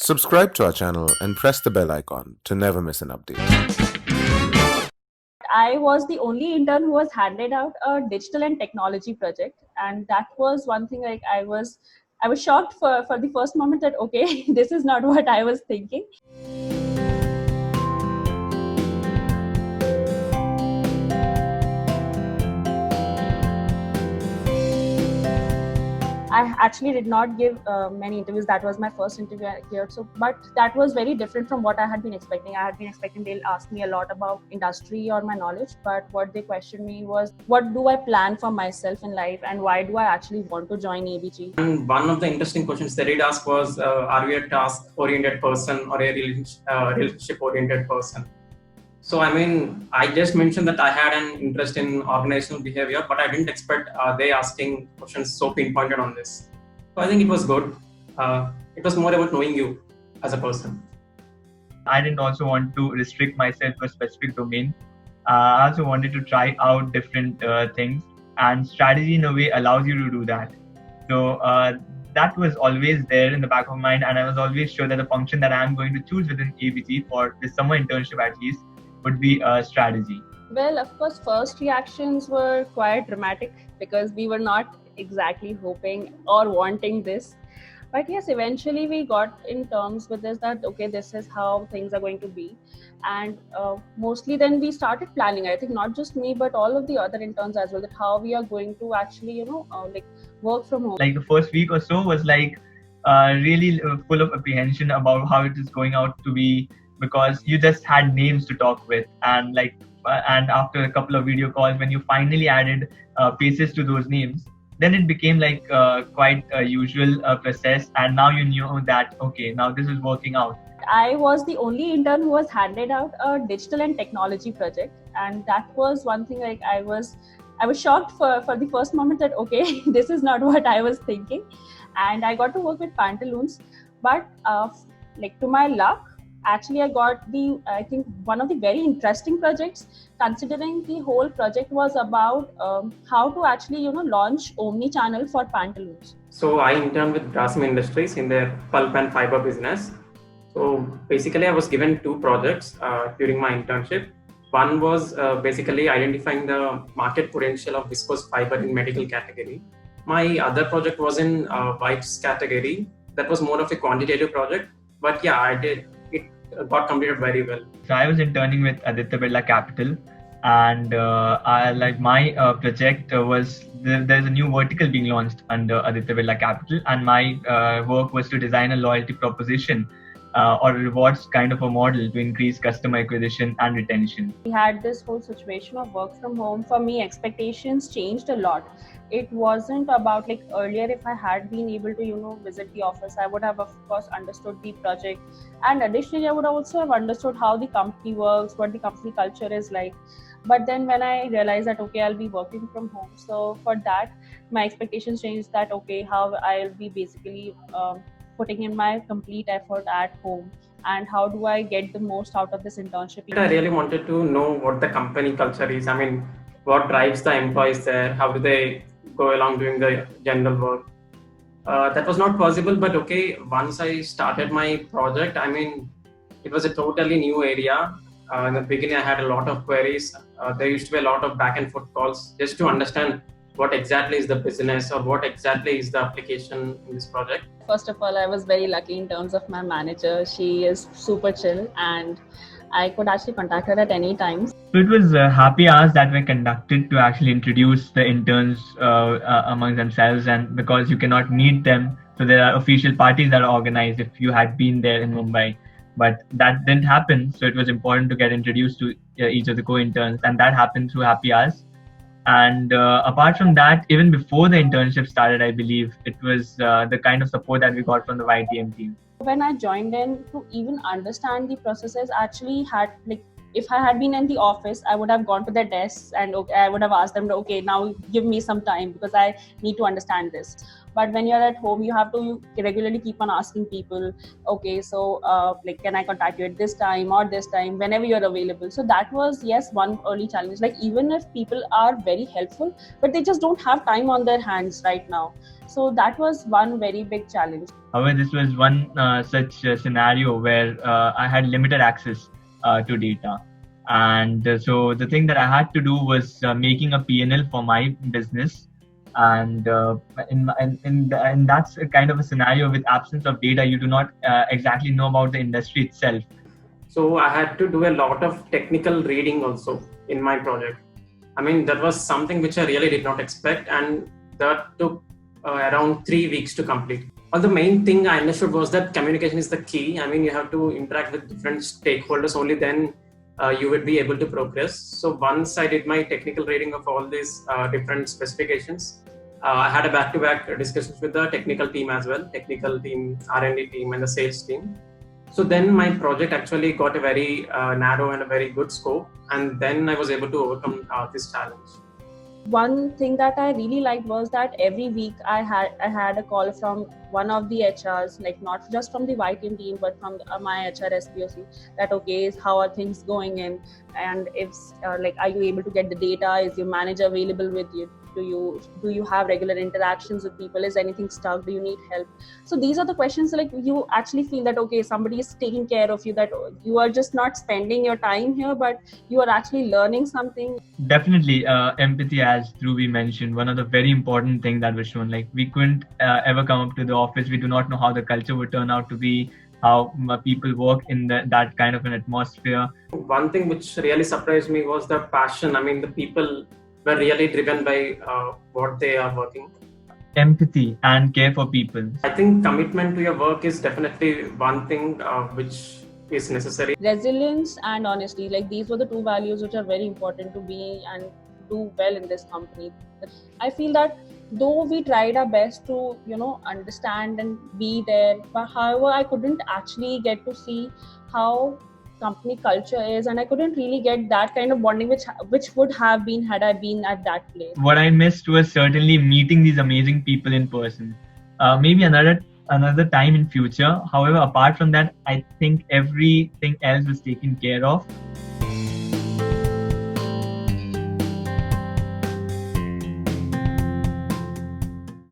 Subscribe to our channel and press the bell icon to never miss an update. I was the only intern who was handed out a digital and technology project, and that was one thing. Like I was shocked for the first moment that okay, this is not what I was thinking. I actually did not give many interviews. That was my first interview here. But that was very different from what I had been expecting. I had been expecting they'll ask me a lot about industry or my knowledge. But what they questioned me was, what do I plan for myself in life, and why do I actually want to join ABG? And one of the interesting questions they did ask was, are you a task-oriented person or a relationship-oriented person? So, I just mentioned that I had an interest in organizational behavior, but I didn't expect they asking questions so pinpointed on this. So, I think it was good. It was more about knowing you as a person. I didn't also want to restrict myself to a specific domain. I also wanted to try out different things, and strategy in a way allows you to do that. So that was always there in the back of my mind, and I was always sure that the function that I'm going to choose within ABG for this summer internship at least would be strategy. Well, of course, first reactions were quite dramatic because we were not exactly hoping or wanting this. But yes, eventually we got in terms with this that okay, this is how things are going to be. And mostly then we started planning. I think not just me, but all of the other interns as well, that how we are going to actually, work from home. Like the first week or so was like really full of apprehension about how it is going out to be, because you just had names to talk with, and and after a couple of video calls, when you finally added faces to those names, then it became like quite a usual process, and now you knew that okay, now this is working out. I was the only intern who was handed out a digital and technology project, and that was one thing. Like I was shocked for the first moment that okay, this is not what I was thinking, and I got to work with Pantaloons, but to my luck, actually I got I think one of the very interesting projects, considering the whole project was about how to actually launch omni-channel for Pantaloons. So I interned with Grasim Industries in their pulp and fiber business. So basically, I was given two projects during my internship. One was basically identifying the market potential of viscose fiber in medical category. My other project was in wipes category. That was more of a quantitative project, but yeah, I did. It got completed very well. So I was interning with Aditya Birla Capital, and my project was there's a new vertical being launched under Aditya Birla Capital, and my work was to design a loyalty proposition or a rewards kind of a model to increase customer acquisition and retention. We had this whole situation of work from home. For me, expectations changed a lot. It wasn't about like earlier, if I had been able to visit the office, I would have of course understood the project, and additionally I would also have understood how the company works, what the company culture is like. But then when I realized that okay, I'll be working from home, so for that my expectations changed, that okay, how I'll be basically putting in my complete effort at home, and how do I get the most out of this internship. I really wanted to know what the company culture is. What drives the employees there? How do they go along doing the general work? That was not possible, but okay, once I started my project, it was a totally new area. In the beginning, I had a lot of queries. There used to be a lot of back and forth calls just to understand what exactly is the business or what exactly is the application in this project. First of all, I was very lucky in terms of my manager. She is super chill, and I could actually contact her at any time. So it was happy hours that were conducted to actually introduce the interns among themselves, and because you cannot meet them, so there are official parties that are organized if you had been there in Mumbai. But that didn't happen, so it was important to get introduced to each of the co-interns, and that happened through happy hours. And apart from that, even before the internship started, I believe it was the kind of support that we got from the YTM team. When I joined in, to even understand the processes, actually had if I had been in the office, I would have gone to their desks and okay, I would have asked them, okay, now give me some time because I need to understand this. But when you're at home, you have to regularly keep on asking people, okay, so like, can I contact you at this time or this time, whenever you're available. So that was, yes, one early challenge. Like, even if people are very helpful, but they just don't have time on their hands right now. So that was one very big challenge. However, this was one such scenario where I had limited access to data. And so the thing that I had to do was making a P&L for my business. And that's a kind of a scenario with absence of data. You do not exactly know about the industry itself. So I had to do a lot of technical reading also in my project. I mean, that was something which I really did not expect, and that took around 3 weeks to complete. Well, the main thing I understood was that communication is the key. I mean, you have to interact with different stakeholders, only then you would be able to progress. So once I did my technical reading of all these different specifications, I had a back-to-back discussions with the technical team as well, technical team, R&D team, and the sales team. So then my project actually got a very narrow and a very good scope, and then I was able to overcome this challenge. One thing that I really liked was that every week I had a call from one of the HRs, like not just from the YTM team, but from my HR SPOC, that okay, how are things going in, and if like, are you able to get the data? Is your manager available with you? Do you have regular interactions with people? Is anything stuck? Do you need help? So these are the questions, like, you actually feel that okay, somebody is taking care of you, that you are just not spending your time here, but you are actually learning something. Definitely, empathy, as Dhruvi mentioned, one of the very important things that was shown. Like, we couldn't ever come up to the office. We do not know how the culture would turn out to be, how people work in that kind of an atmosphere. One thing which really surprised me was the passion. I mean, the people were really driven by what they are working. Empathy and care for people. I think commitment to your work is definitely one thing which is necessary. Resilience and honesty, like, these were the two values which are very important to be and do well in this company. I feel that though we tried our best to, understand and be there, but however, I couldn't actually get to see how company culture is, and I couldn't really get that kind of bonding which would have been had I been at that place. What I missed was certainly meeting these amazing people in person. Maybe another time in future. However, apart from that, I think everything else was taken care of.